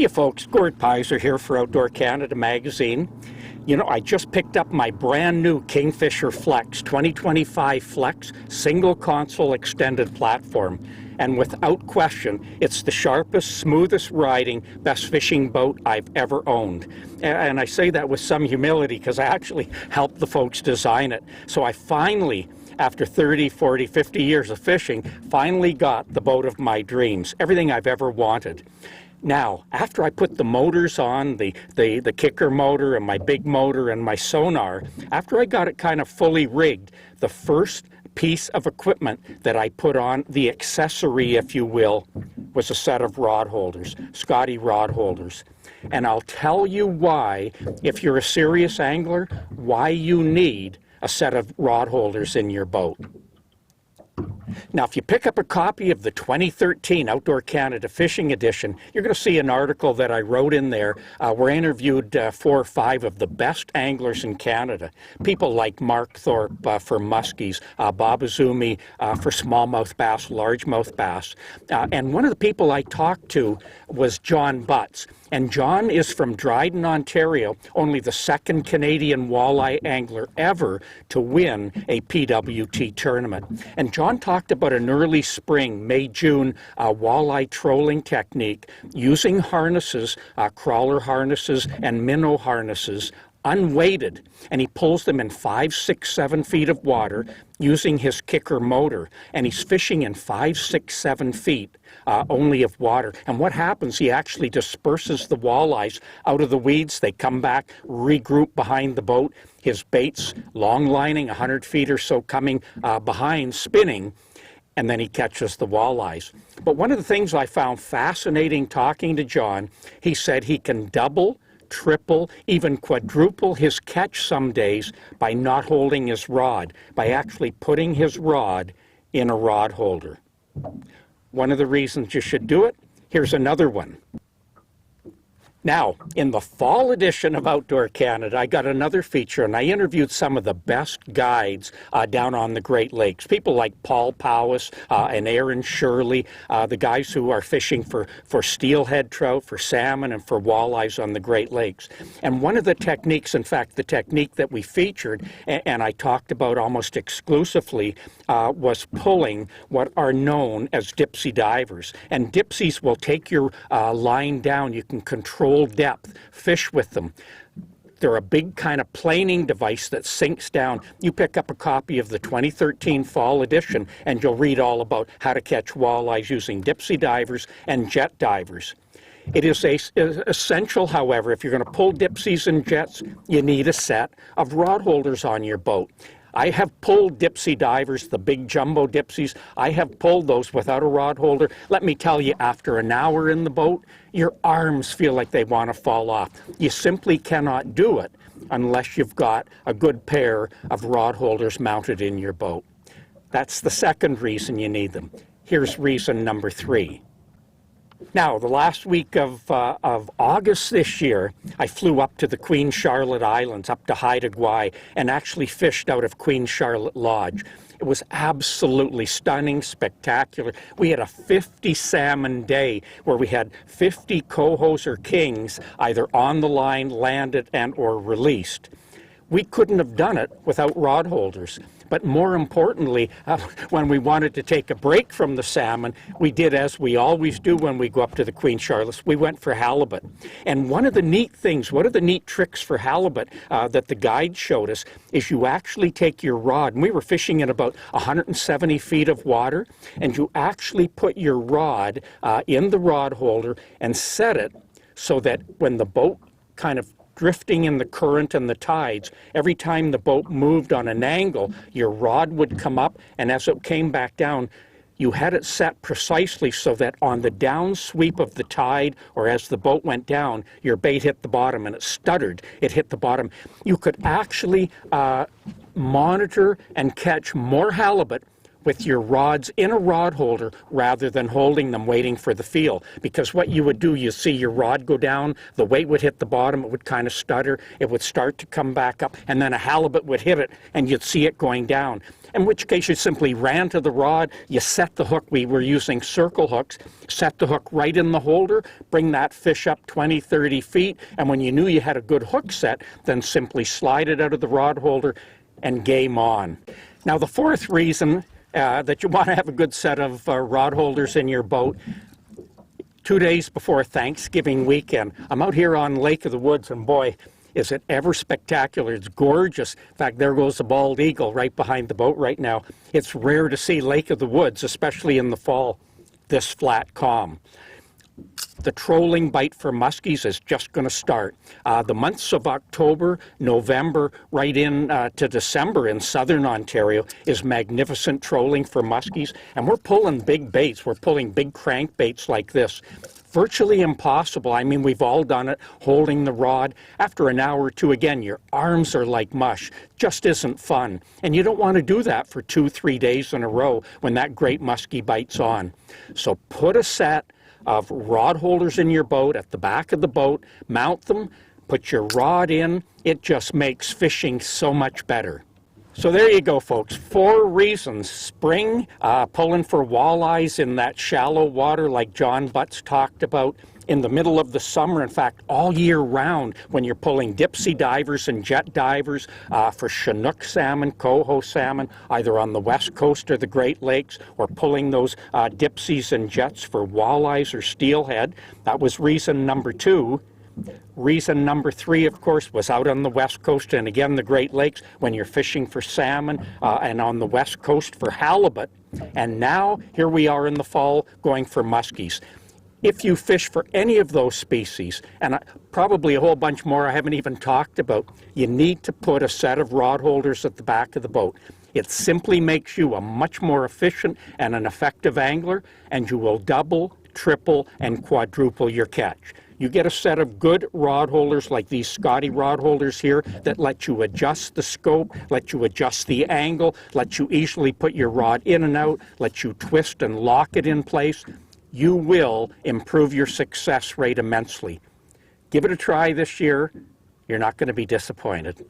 Hiya folks, Gord Pyzer here for Outdoor Canada magazine. You know, I just picked up my brand new Kingfisher Flex 2025 Flex single console extended platform. And without question, it's the sharpest, smoothest riding, best fishing boat I've ever owned. And I say that with some humility because I actually helped the folks design it. So I finally, after 30, 40, 50 years of fishing, finally got the boat of my dreams, everything I've ever wanted. Now, after I put the motors on, the kicker motor and my big motor and my sonar, after I got it kind of fully rigged, the first piece of equipment that I put on, the accessory, if you will, was a set of rod holders, Scotty rod holders. And I'll tell you why, if you're a serious angler, why you need a set of rod holders in your boat. Now, if you pick up a copy of the 2013 Outdoor Canada Fishing Edition, you're going to see an article that I wrote in there where I interviewed 4 or 5 of the best anglers in Canada. People like Mark Thorpe for muskies, Bob Azumi for smallmouth bass, largemouth bass. And one of the people I talked to was John Butts. And John is from Dryden, Ontario, only the second Canadian walleye angler ever to win a PWT tournament. And John talked about an early spring, May-June walleye trolling technique using harnesses, crawler harnesses and minnow harnesses, unweighted, and he pulls them in 5, 6, 7 feet of water using his kicker motor, and he's fishing in 5, 6, 7 feet only of water. And what happens, he actually disperses the walleyes out of the weeds. They come back, regroup behind the boat. His bait's long lining 100 feet or so coming behind, spinning, and then he catches the walleyes. But one of the things I found fascinating talking to John, he said he can double, triple, even quadruple his catch some days by not holding his rod, by actually putting his rod in a rod holder. One of the reasons you should do it, here's another one. Now, in the fall edition of Outdoor Canada, I got another feature, and I interviewed some of the best guides down on the Great Lakes. People like Paul Powis and Aaron Shirley, the guys who are fishing for steelhead trout, for salmon, and for walleyes on the Great Lakes. And one of the techniques, in fact, the technique that we featured, and I talked about almost exclusively, was pulling what are known as dipsy divers. And dipsies will take your line down. You can control depth, fish with them. They're a big kind of planing device that sinks down. You pick up a copy of the 2013 fall edition and you'll read all about how to catch walleyes using dipsy divers and jet divers. It is essential, however, if you're going to pull dipsies and jets, you need a set of rod holders on your boat. I have pulled dipsy divers, the big jumbo dipsies. I have pulled those without a rod holder. Let me tell you, after an hour in the boat, your arms feel like they want to fall off. You simply cannot do it unless you've got a good pair of rod holders mounted in your boat. That's the second reason you need them. Here's reason number 3. Now, the last week of August this year, I flew up to the Queen Charlotte Islands, up to Haida Gwaii, and actually fished out of Queen Charlotte Lodge. It was absolutely stunning, spectacular. We had a 50 salmon day where we had 50 cohos or kings either on the line, landed, and or released. We couldn't have done it without rod holders. But more importantly, when we wanted to take a break from the salmon, we did as we always do when we go up to the Queen Charlottes. We went for halibut. And one of the neat things, one of the neat tricks for halibut that the guide showed us is you actually take your rod, and we were fishing in about 170 feet of water, and you actually put your rod in the rod holder and set it so that when the boat kind of drifting in the current and the tides, every time the boat moved on an angle, your rod would come up, and as it came back down, you had it set precisely so that on the down sweep of the tide, or as the boat went down, your bait hit the bottom and it stuttered. It hit the bottom. You could actually monitor and catch more halibut with your rods in a rod holder rather than holding them waiting for the feel. Because what you would do, you see your rod go down, the weight would hit the bottom, it would kind of stutter, it would start to come back up, and then a halibut would hit it and you'd see it going down. In which case you simply ran to the rod, you set the hook, we were using circle hooks, set the hook right in the holder, bring that fish up 20, 30 feet, and when you knew you had a good hook set, then simply slide it out of the rod holder and game on. Now the fourth reason that you want to have a good set of rod holders in your boat, 2 days before Thanksgiving weekend. I'm out here on Lake of the Woods, and boy, is it ever spectacular. It's gorgeous. In fact, there goes the bald eagle right behind the boat right now. It's rare to see Lake of the Woods, especially in the fall, this flat calm. The trolling bite for muskies is just going to start. The months of October, November, right in to December in southern Ontario is magnificent trolling for muskies. And we're pulling big baits. We're pulling big crankbaits like this. Virtually impossible. I mean, we've all done it, holding the rod. After an hour or two, again, your arms are like mush. Just isn't fun. And you don't want to do that for 2-3 days in a row when that great muskie bites on. So put a set of rod holders in your boat at the back of the boat, mount them, put your rod in. It just makes fishing so much better. So there you go, folks. 4 reasons. Spring, pulling for walleyes in that shallow water like John Butts talked about. In the middle of the summer, in fact, all year round, when you're pulling dipsy divers and jet divers for Chinook salmon, coho salmon, either on the west coast or the Great Lakes, or pulling those dipsies and jets for walleyes or steelhead. That was reason number 2. Reason number 3, of course, was out on the west coast and again the Great Lakes when you're fishing for salmon, and on the west coast for halibut. And now, here we are in the fall going for muskies. If you fish for any of those species, and probably a whole bunch more I haven't even talked about, you need to put a set of rod holders at the back of the boat. It simply makes you a much more efficient and an effective angler, and you will double, triple, and quadruple your catch. You get a set of good rod holders like these Scotty rod holders here that let you adjust the scope, let you adjust the angle, let you easily put your rod in and out, let you twist and lock it in place. You will improve your success rate immensely. Give it a try this year. You're not going to be disappointed.